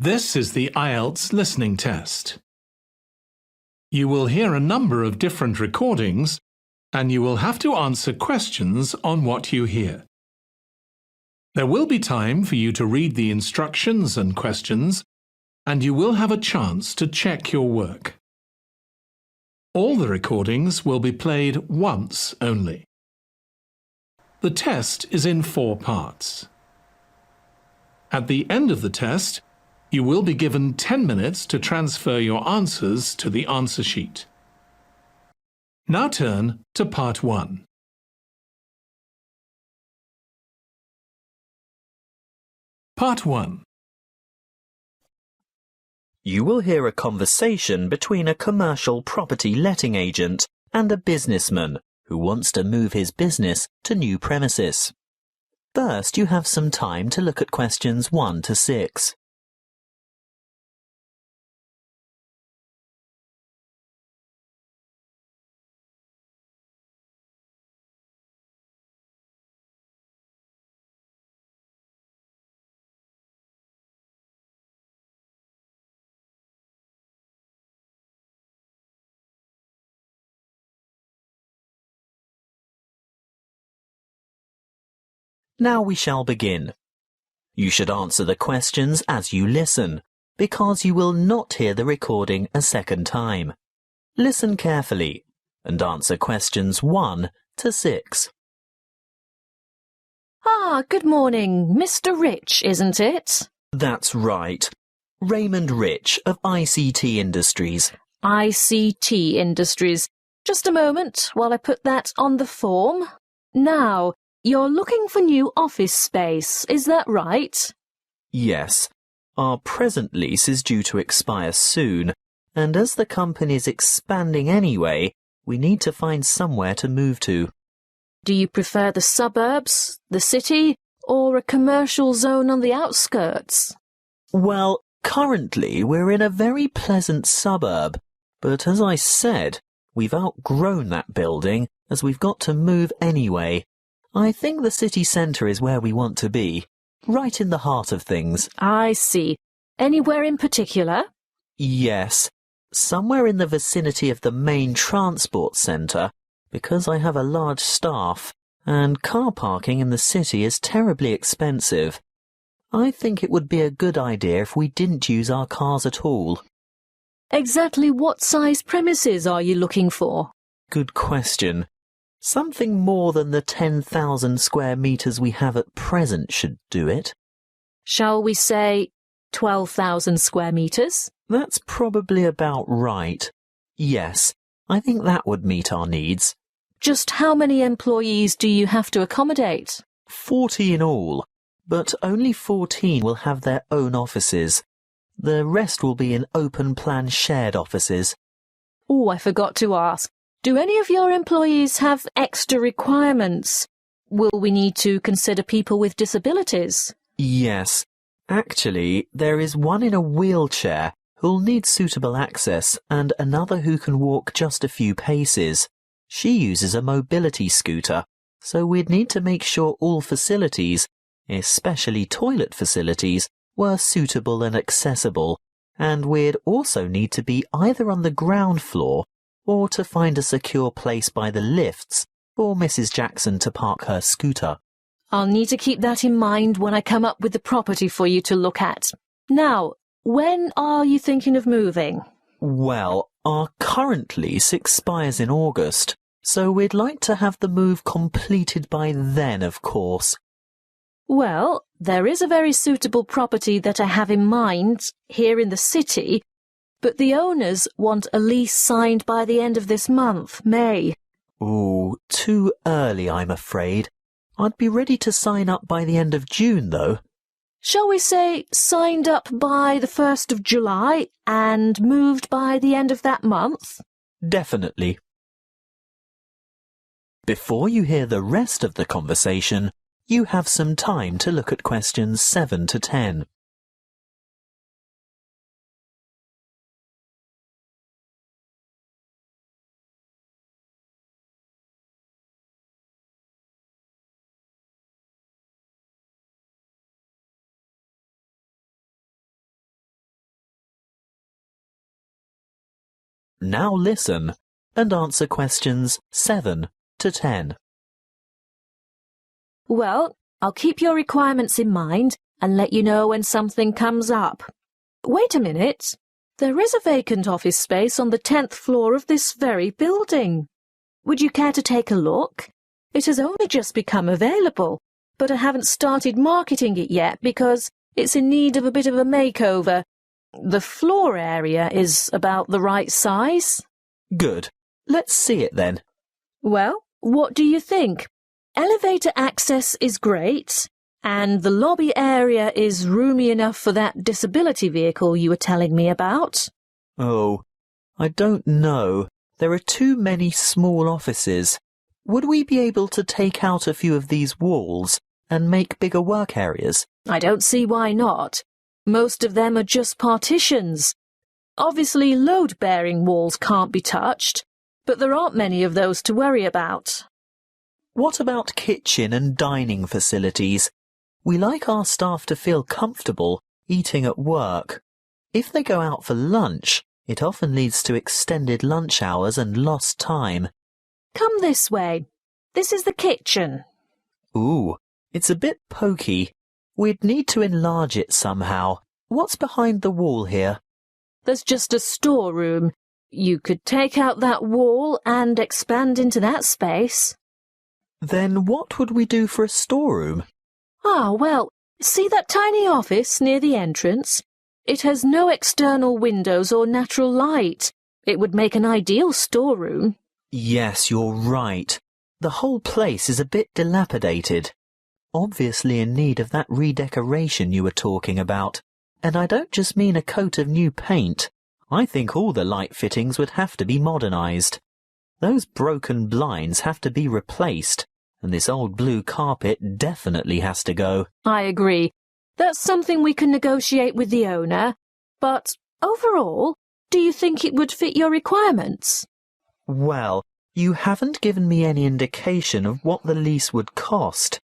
This is the IELTS listening test. You will hear a number of different recordings and you will have to answer questions on what you hear. There will be time for you to read the instructions and questions, and you will have a chance to check your work. All the recordings will be played once only. The test is in 4 parts. At the end of the test, you will be given 10 minutes to transfer your answers to the answer sheet. Now turn to Part 1. Part 1. You will hear a conversation between a commercial property letting agent and a businessman who wants to move his business to new premises. First, you have some time to look at questions 1 to 6. Now we shall begin. You should answer the questions as you listen, because you will not hear the recording a second time. Listen carefully and answer questions 1 to 6. Good morning. Mr. Rich, isn't it? That's right. Raymond Rich of ICT Industries. ICT Industries. Just a moment while I put that on the form. Now, you're looking for new office space, is that right? Yes. Our present lease is due to expire soon, and as the company is expanding anyway, we need to find somewhere to move to. Do you prefer the suburbs, the city, or a commercial zone on the outskirts? Well, currently we're in a very pleasant suburb, but as I said, we've outgrown that building as we've got to move anyway. I think the city centre is where we want to be, right in the heart of things. I see. Anywhere in particular? Yes, somewhere in the vicinity of the main transport centre, because I have a large staff, and car parking in the city is terribly expensive. I think it would be a good idea if we didn't use our cars at all. Exactly what size premises are you looking for? Good question. Something more than the 10,000 square metres we have at present should do it. Shall we say 12,000 square metres? That's probably about right. Yes, I think that would meet our needs. Just how many employees do you have to accommodate? 40 in all, but only 14 will have their own offices. The rest will be in open-plan shared offices. Oh, I forgot to ask. Do any of your employees have extra requirements? Will we need to consider people with disabilities? Yes. Actually, there is one in a wheelchair who'll need suitable access and another who can walk just a few paces. She uses a mobility scooter, so we'd need to make sure all facilities, especially toilet facilities, were suitable and accessible, and we'd also need to be either on the ground floor or to find a secure place by the lifts for Mrs. Jackson to park her scooter. I'll need to keep that in mind when I come up with the property for you to look at. Now, when are you thinking of moving? Well, our current lease expires in August, so we'd like to have the move completed by then, of course. Well, there is a very suitable property that I have in mind here in the city, but the owners want a lease signed by the end of this month, May. Ooh, too early, I'm afraid. I'd be ready to sign up by the end of June, though. Shall we say signed up by the 1st of July and moved by the end of that month? Definitely. Before you hear the rest of the conversation, you have some time to look at questions 7 to 10. Now listen and answer questions 7 to 10. Well, I'll keep your requirements in mind and let you know when something comes up. Wait a minute. There is a vacant office space on the 10th floor of this very building. Would you care to take a look? It has only just become available, but I haven't started marketing it yet because it's in need of a bit of a makeover. The floor area is about the right size. Good. Let's see it then. Well, what do you think? Elevator access is great, and the lobby area is roomy enough for that disability vehicle you were telling me about. Oh, I don't know. There are too many small offices. Would we be able to take out a few of these walls and make bigger work areas? I don't see why not. Most of them are just partitions. Obviously, load-bearing walls can't be touched, but there aren't many of those to worry about. What about kitchen and dining facilities? We like our staff to feel comfortable eating at work. If they go out for lunch, it often leads to extended lunch hours and lost time. Come this way. This is the kitchen. Ooh, it's a bit pokey. We'd need to enlarge it somehow. What's behind the wall here? There's just a storeroom. You could take out that wall and expand into that space. Then what would we do for a storeroom? Well, see that tiny office near the entrance? It has no external windows or natural light. It would make an ideal storeroom. Yes, you're right. The whole place is a bit dilapidated. Obviously in need of that redecoration you were talking about. And I don't just mean a coat of new paint. I think all the light fittings would have to be modernized. Those broken blinds have to be replaced, and this old blue carpet definitely has to go. I agree. That's something we can negotiate with the owner. But overall, do you think it would fit your requirements? Well, you haven't given me any indication of what the lease would cost.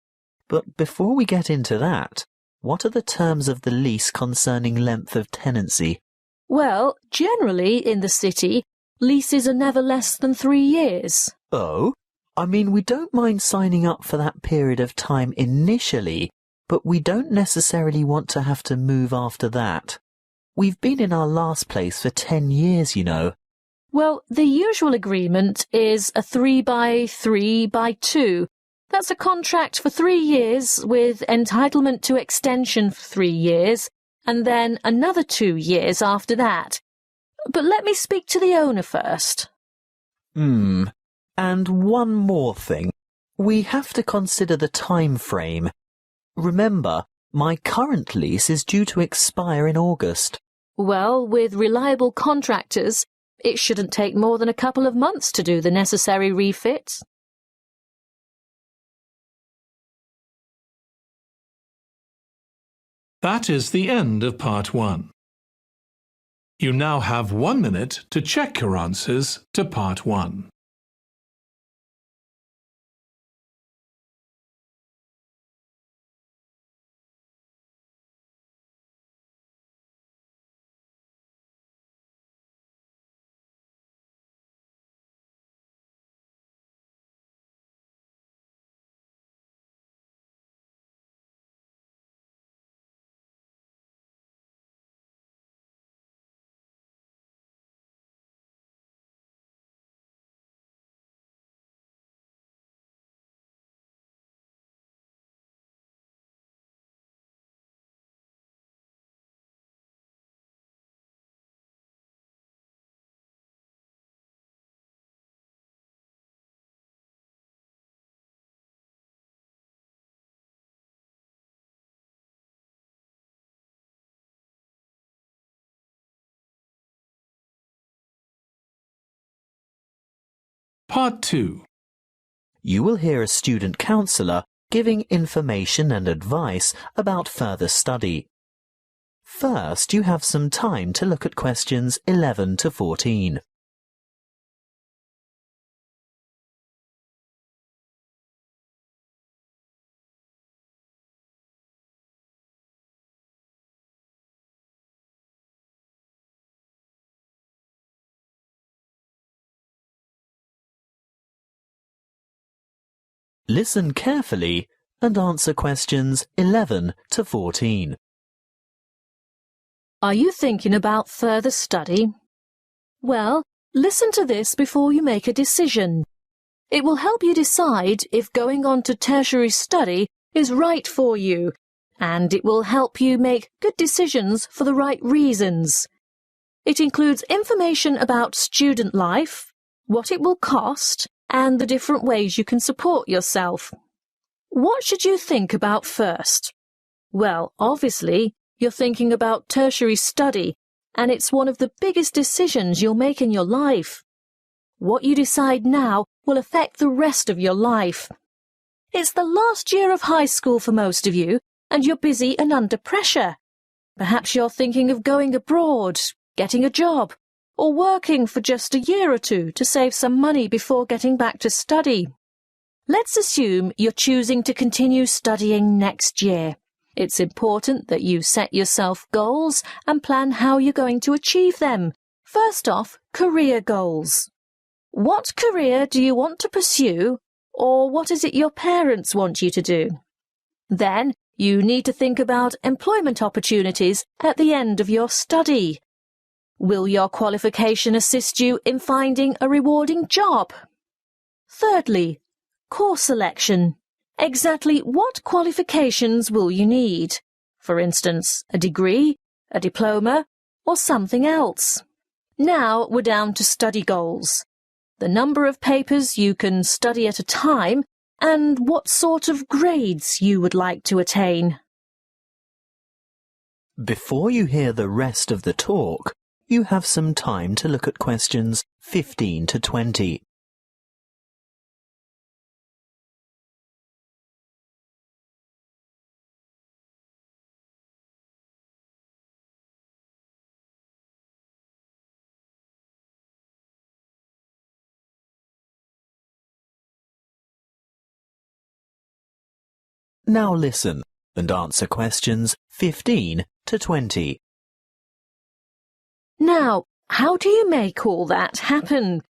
But before we get into that, what are the terms of the lease concerning length of tenancy? Well, generally in the city, leases are never less than 3 years. Oh? I mean, we don't mind signing up for that period of time initially, but we don't necessarily want to have to move after that. We've been in our last place for 10 years, you know. Well, the usual agreement is a 3x3x2. That's a contract for 3 years with entitlement to extension for 3 years, and then another 2 years after that. But let me speak to the owner first. And one more thing. We have to consider the time frame. Remember, my current lease is due to expire in August. Well, with reliable contractors, it shouldn't take more than a couple of months to do the necessary refits. That is the end of part 1. You now have 1 minute to check your answers to part 1. Part 2. You will hear a student counsellor giving information and advice about further study. First, you have some time to look at questions 11 to 14. Listen carefully and answer questions 11 to 14. Are you thinking about further study? Well, listen to this before you make a decision. It will help you decide if going on to tertiary study is right for you, and it will help you make good decisions for the right reasons. It includes information about student life, what it will cost, and the different ways you can support yourself. What should you think about first? Well, obviously, you're thinking about tertiary study, and it's one of the biggest decisions you'll make in your life. What you decide now will affect the rest of your life. It's the last year of high school for most of you, and you're busy and under pressure. Perhaps you're thinking of going abroad, getting a job, or working for just a year or two to save some money before getting back to study. Let's assume you're choosing to continue studying next year. It's important that you set yourself goals and plan how you're going to achieve them. First off, career goals. What career do you want to pursue, or what is it your parents want you to do? Then, you need to think about employment opportunities at the end of your study. Will your qualification assist you in finding a rewarding job? Thirdly, course selection. Exactly what qualifications will you need? For instance, a degree, a diploma, or something else. Now we're down to study goals. The number of papers you can study at a time, and what sort of grades you would like to attain. Before you hear the rest of the talk, you have some time to look at questions 15 to 20. Now listen and answer questions 15 to 20. Now, how do you make all that happen?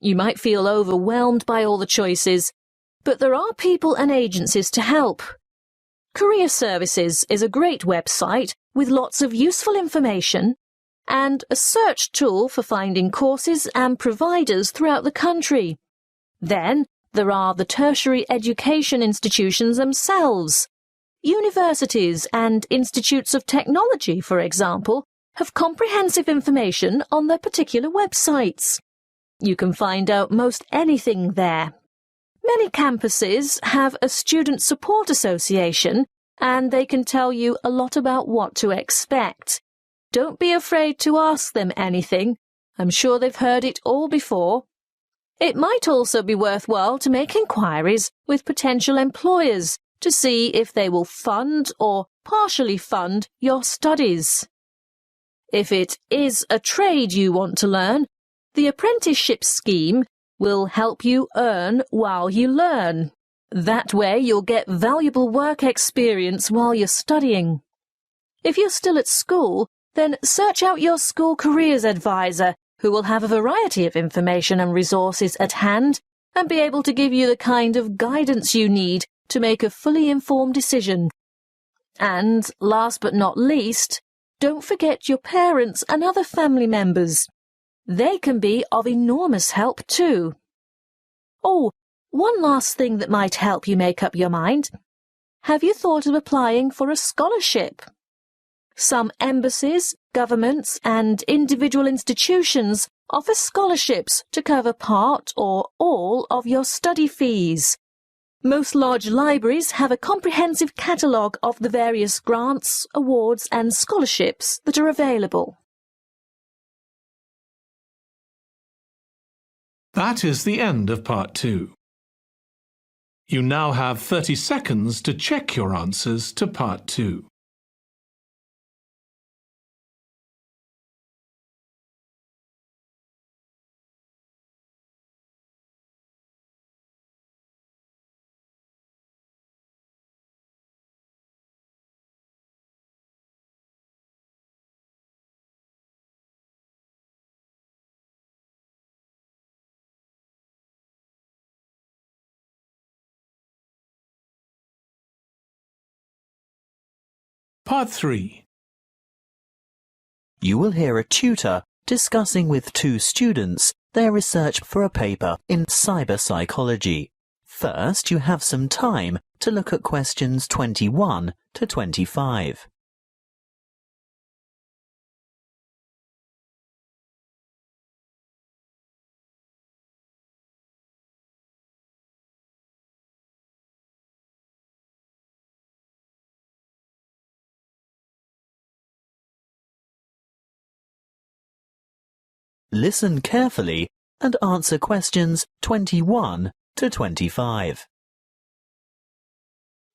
You might feel overwhelmed by all the choices, but there are people and agencies to help. Career Services is a great website with lots of useful information and a search tool for finding courses and providers throughout the country. Then, there are the tertiary education institutions themselves. Universities and institutes of technology, for example, have comprehensive information on their particular websites. You can find out most anything there. Many campuses have a student support association, and they can tell you a lot about what to expect. Don't be afraid to ask them anything. I'm sure they've heard it all before. It might also be worthwhile to make inquiries with potential employers to see if they will fund or partially fund your studies. If it is a trade you want to learn, the apprenticeship scheme will help you earn while you learn. That way you'll get valuable work experience while you're studying. If you're still at school, then search out your school careers advisor, who will have a variety of information and resources at hand and be able to give you the kind of guidance you need to make a fully informed decision. And, last but not least, don't forget your parents and other family members. They can be of enormous help too. Oh, one last thing that might help you make up your mind. Have you thought of applying for a scholarship? Some embassies, governments and individual institutions offer scholarships to cover part or all of your study fees. Most large libraries have a comprehensive catalogue of the various grants, awards and scholarships that are available. That is the end of Part 2. You now have 30 seconds to check your answers to Part 2. Part 3. You will hear a tutor discussing with two students their research for a paper in cyber psychology. First, you have some time to look at questions 21 to 25. Listen carefully and answer questions 21 to 25.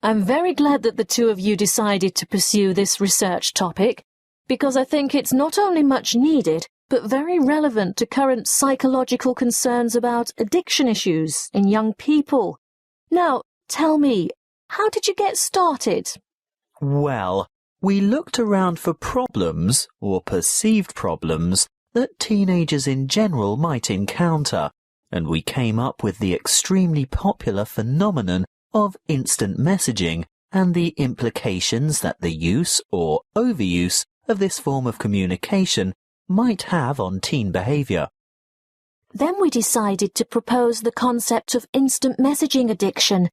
I'm very glad that the two of you decided to pursue this research topic, because I think it's not only much needed, but very relevant to current psychological concerns about addiction issues in young people. Now, tell me, how did you get started? Well, we looked around for problems, or perceived problems, that teenagers in general might encounter, and we came up with the extremely popular phenomenon of instant messaging and the implications that the use or overuse of this form of communication might have on teen behaviour. Then we decided to propose the concept of instant messaging addiction.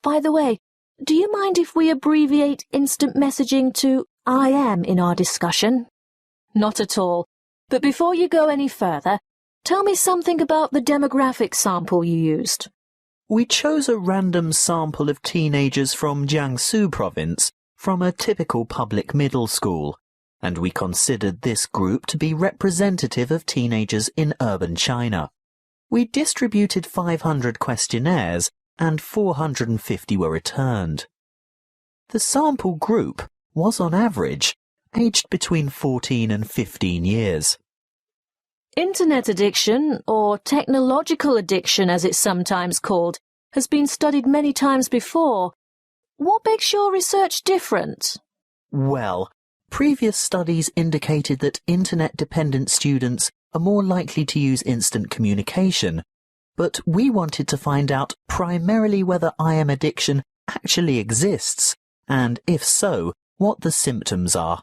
By the way, do you mind if we abbreviate instant messaging to IM in our discussion? Not at all. But before you go any further, tell me something about the demographic sample you used. We chose a random sample of teenagers from Jiangsu province from a typical public middle school, and we considered this group to be representative of teenagers in urban China. We distributed 500 questionnaires and 450 were returned. The sample group was on average aged between 14 and 15 years. Internet addiction, or technological addiction as it's sometimes called, has been studied many times before. What makes your research different? Well, previous studies indicated that internet-dependent students are more likely to use instant communication, but we wanted to find out primarily whether IM addiction actually exists, and if so, what the symptoms are.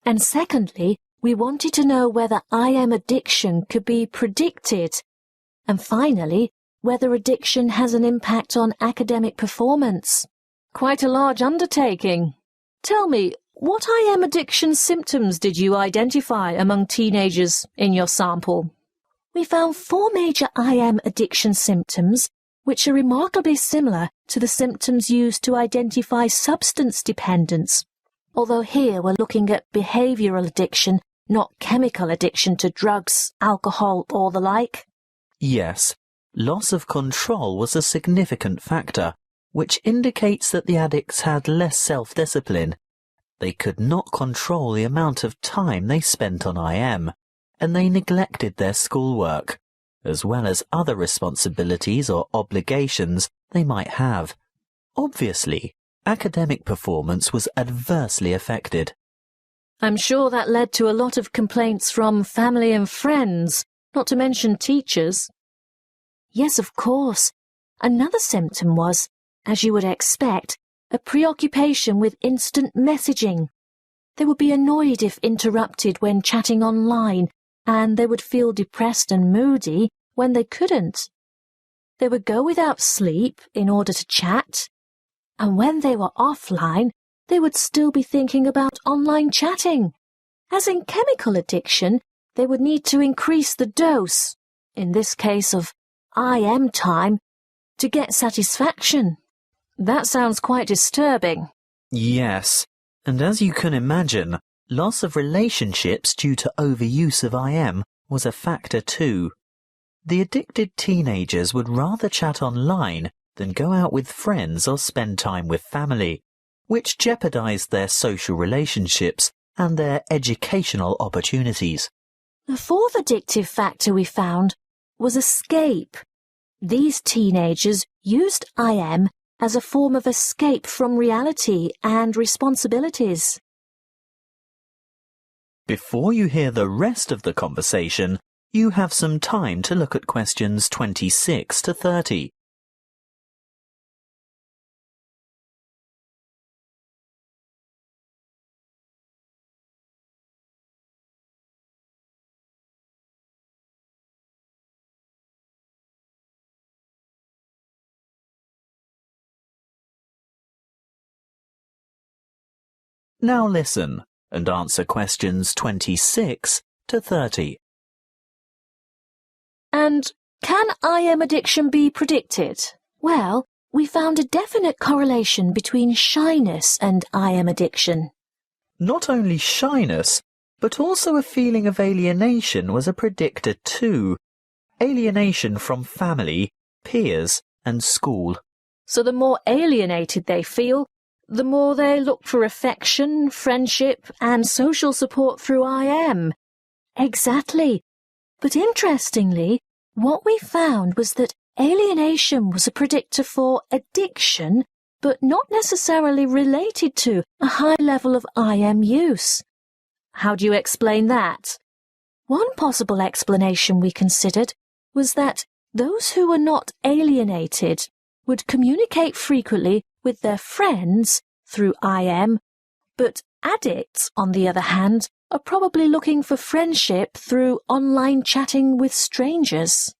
And secondly, we wanted to know whether IM addiction could be predicted. And finally, whether addiction has an impact on academic performance. Quite a large undertaking. Tell me, what IM addiction symptoms did you identify among teenagers in your sample? We found 4 major IM addiction symptoms, which are remarkably similar to the symptoms used to identify substance dependence. Although here we're looking at behavioural addiction, not chemical addiction to drugs, alcohol, or the like. Yes, loss of control was a significant factor, which indicates that the addicts had less self-discipline. They could not control the amount of time they spent on IM, and they neglected their schoolwork, as well as other responsibilities or obligations they might have. Obviously, academic performance was adversely affected. I'm sure that led to a lot of complaints from family and friends, not to mention teachers. Yes, of course. Another symptom was, as you would expect, a preoccupation with instant messaging. They would be annoyed if interrupted when chatting online, and they would feel depressed and moody when they couldn't. They would go without sleep in order to chat, and when they were offline, they would still be thinking about online chatting. As in chemical addiction, they would need to increase the dose, in this case of IM time, to get satisfaction. That sounds quite disturbing. Yes, and as you can imagine, loss of relationships due to overuse of IM was a factor too. The addicted teenagers would rather chat online than go out with friends or spend time with family, which jeopardized their social relationships and their educational opportunities. The fourth addictive factor we found was escape. These teenagers used IM as a form of escape from reality and responsibilities. Before you hear the rest of the conversation, you have some time to look at questions 26 to 30. Now listen and answer questions 26 to 30. And can IM addiction be predicted? Well, we found a definite correlation between shyness and IM addiction. Not only shyness, but also a feeling of alienation was a predictor too. Alienation from family, peers, and school. So the more alienated they feel, the more they look for affection, friendship, and social support through IM. Exactly. But interestingly, what we found was that alienation was a predictor for addiction, but not necessarily related to a high level of IM use. How do you explain that? One possible explanation we considered was that those who were not alienated would communicate frequently with their friends through IM, but addicts, on the other hand, are probably looking for friendship through online chatting with strangers.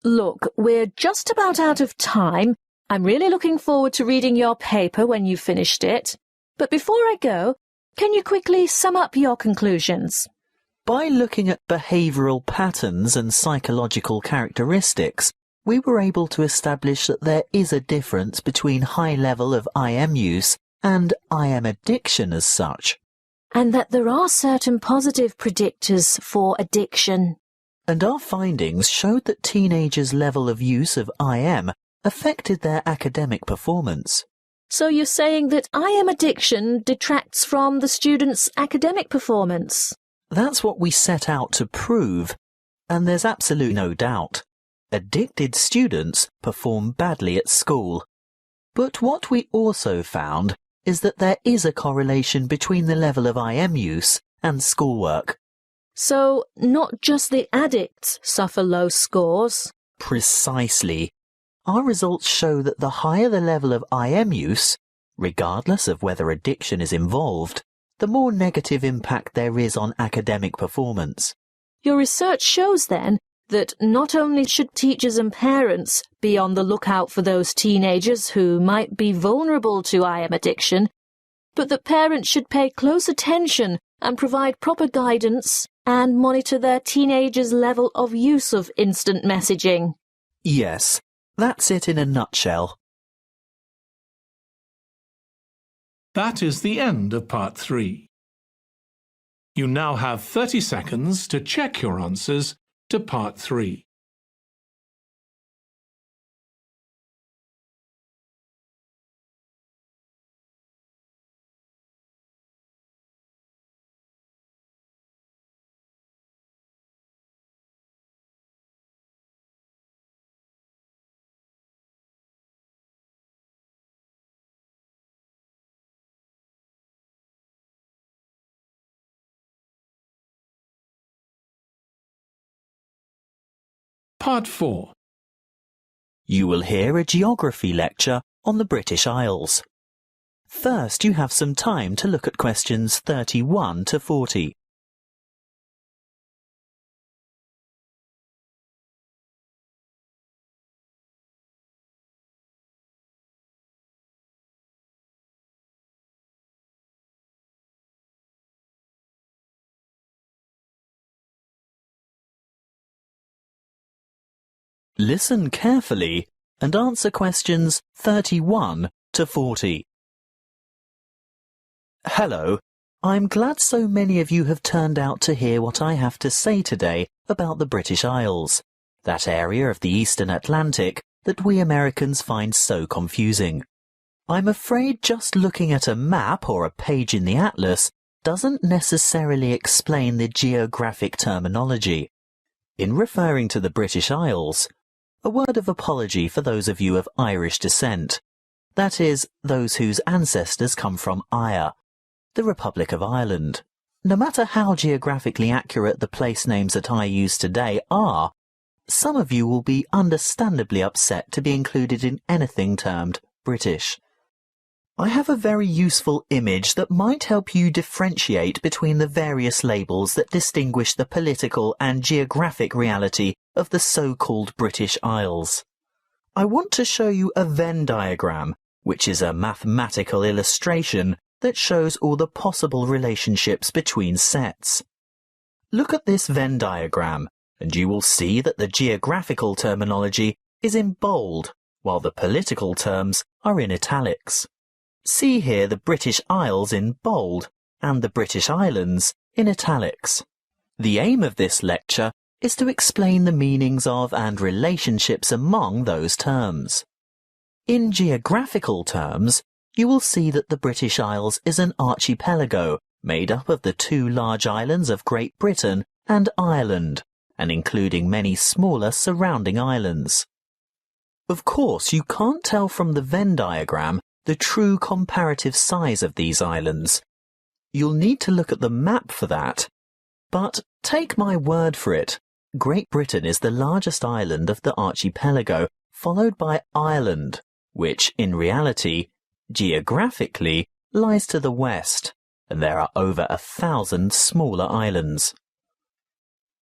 Look, we're just about out of time. I'm really looking forward to reading your paper when you've finished it. But before I go, can you quickly sum up your conclusions? By looking at behavioural patterns and psychological characteristics, we were able to establish that there is a difference between high level of IM use and IM addiction as such. And that there are certain positive predictors for addiction. And our findings showed that teenagers' level of use of IM affected their academic performance. So you're saying that IM addiction detracts from the students' academic performance? That's what we set out to prove, and there's absolutely no doubt. Addicted students perform badly at school. But what we also found is that there is a correlation between the level of IM use and schoolwork. So not just the addicts suffer low scores? Precisely. Our results show that the higher the level of IM use, regardless of whether addiction is involved, the more negative impact there is on academic performance. Your research shows then that not only should teachers and parents be on the lookout for those teenagers who might be vulnerable to IM addiction, but that parents should pay close attention and provide proper guidance and monitor their teenagers' level of use of instant messaging. Yes, that's it in a nutshell. That is the end of Part 3. You now have 30 seconds to check your answers to Part 3. Part 4. You will hear a geography lecture on the British Isles. First, you have some time to look at questions 31 to 40. Listen carefully and answer questions 31 to 40. Hello, I'm glad so many of you have turned out to hear what I have to say today about the British Isles, that area of the Eastern Atlantic that we Americans find so confusing. I'm afraid just looking at a map or a page in the atlas doesn't necessarily explain the geographic terminology. In referring to the British Isles, a word of apology for those of you of Irish descent, that is, those whose ancestors come from Eire, the Republic of Ireland. No matter how geographically accurate the place names that I use today are, some of you will be understandably upset to be included in anything termed British. I have a very useful image that might help you differentiate between the various labels that distinguish the political and geographic reality of the so-called British Isles. I want to show you a Venn diagram, which is a mathematical illustration that shows all the possible relationships between sets. Look at this Venn diagram, and you will see that the geographical terminology is in bold, while the political terms are in italics. See here the British Isles in bold and the British Islands in italics. The aim of this lecture is to explain the meanings of and relationships among those terms. In geographical terms, you will see that the British Isles is an archipelago made up of the two large islands of Great Britain and Ireland, and including many smaller surrounding islands. Of course, you can't tell from the Venn diagram the true comparative size of these islands. You'll need to look at the map for that. But take my word for it, Great Britain is the largest island of the archipelago, followed by Ireland, which, in reality, geographically, lies to the west, and there are over 1,000 smaller islands.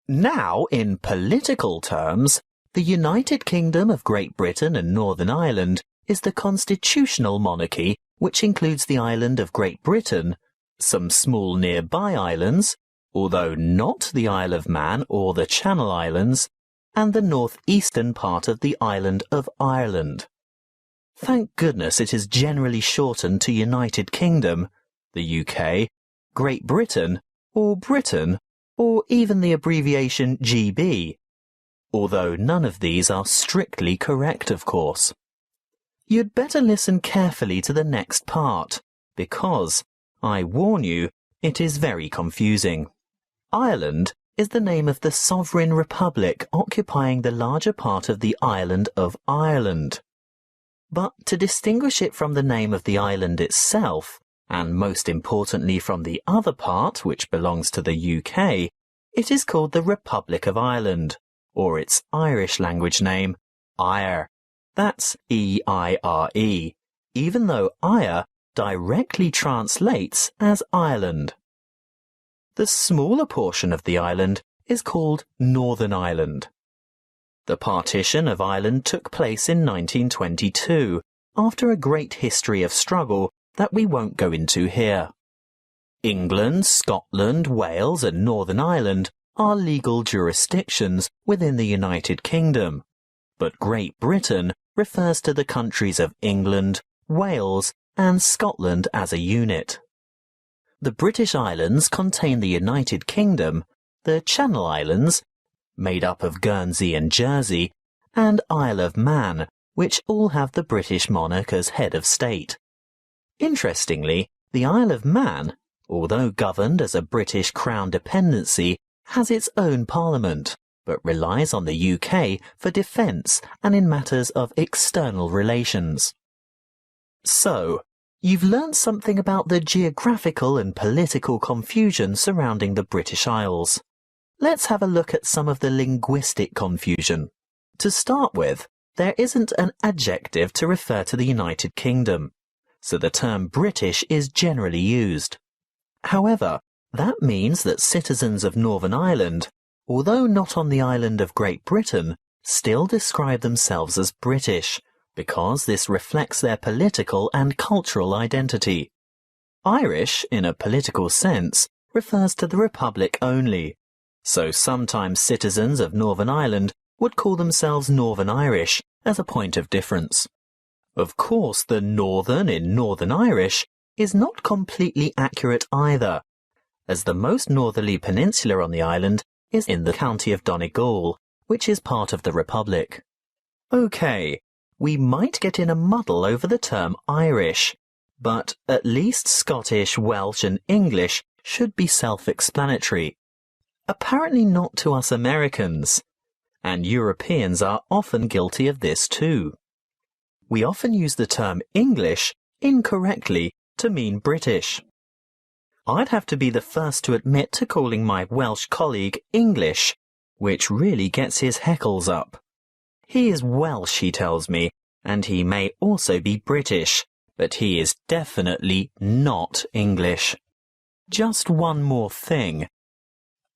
Now, in political terms, the United Kingdom of Great Britain and Northern Ireland is the constitutional monarchy, which includes the island of Great Britain, some small nearby islands, although not the Isle of Man or the Channel Islands, and the northeastern part of the island of Ireland. Thank goodness it is generally shortened to United Kingdom, the UK, Great Britain, or even the abbreviation GB, although none of these are strictly correct, of course. You'd better listen carefully to the next part, because, I warn you, it is very confusing. Ireland is the name of the sovereign republic occupying the larger part of the island of Ireland. But to distinguish it from the name of the island itself, and most importantly from the other part, which belongs to the UK, it is called the Republic of Ireland, or its Irish language name, Eire. That's E-I-R-E, even though Eire directly translates as Ireland. The smaller portion of the island is called Northern Ireland. The partition of Ireland took place in 1922, after a great history of struggle that we won't go into here. England, Scotland, Wales and Northern Ireland are legal jurisdictions within the United Kingdom, but Great Britain refers to the countries of England, Wales and Scotland as a unit. The British Islands contain the United Kingdom, the Channel Islands, made up of Guernsey and Jersey, and Isle of Man, which all have the British monarch as head of state. Interestingly, the Isle of Man, although governed as a British Crown dependency, has its own parliament, but relies on the UK for defence and in matters of external relations. So, you've learnt something about the geographical and political confusion surrounding the British Isles. Let's have a look at some of the linguistic confusion. To start with, there isn't an adjective to refer to the United Kingdom, so the term British is generally used. However, that means that citizens of Northern Ireland, although not on the island of Great Britain, still describe themselves as British, because this reflects their political and cultural identity. Irish, in a political sense, refers to the Republic only, so sometimes citizens of Northern Ireland would call themselves Northern Irish as a point of difference. Of course, the Northern in Northern Irish is not completely accurate either, as the most northerly peninsula on the island is in the county of Donegal, which is part of the Republic. Okay, we might get in a muddle over the term Irish, but at least Scottish, Welsh and English should be self-explanatory. Apparently not to us Americans, and Europeans are often guilty of this too. We often use the term English incorrectly to mean British. I'd have to be the first to admit to calling my Welsh colleague English, which really gets his heckles up. He is Welsh, he tells me, and he may also be British, but he is definitely not English. Just one more thing.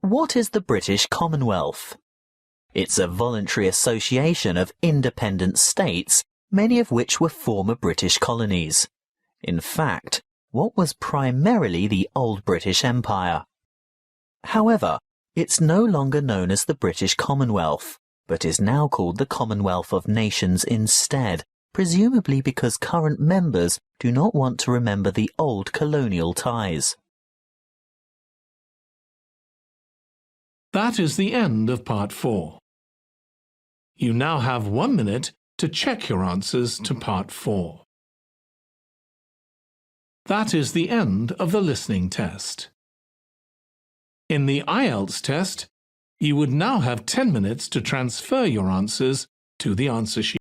What is the British Commonwealth? It's a voluntary association of independent states, many of which were former British colonies. In fact, what was primarily the old British Empire. However, it's no longer known as the British Commonwealth, but is now called the Commonwealth of Nations instead, presumably because current members do not want to remember the old colonial ties. That is the end of Part 4. You now have 1 minute to check your answers to Part 4. That is the end of the listening test. In the IELTS test, you would now have 10 minutes to transfer your answers to the answer sheet.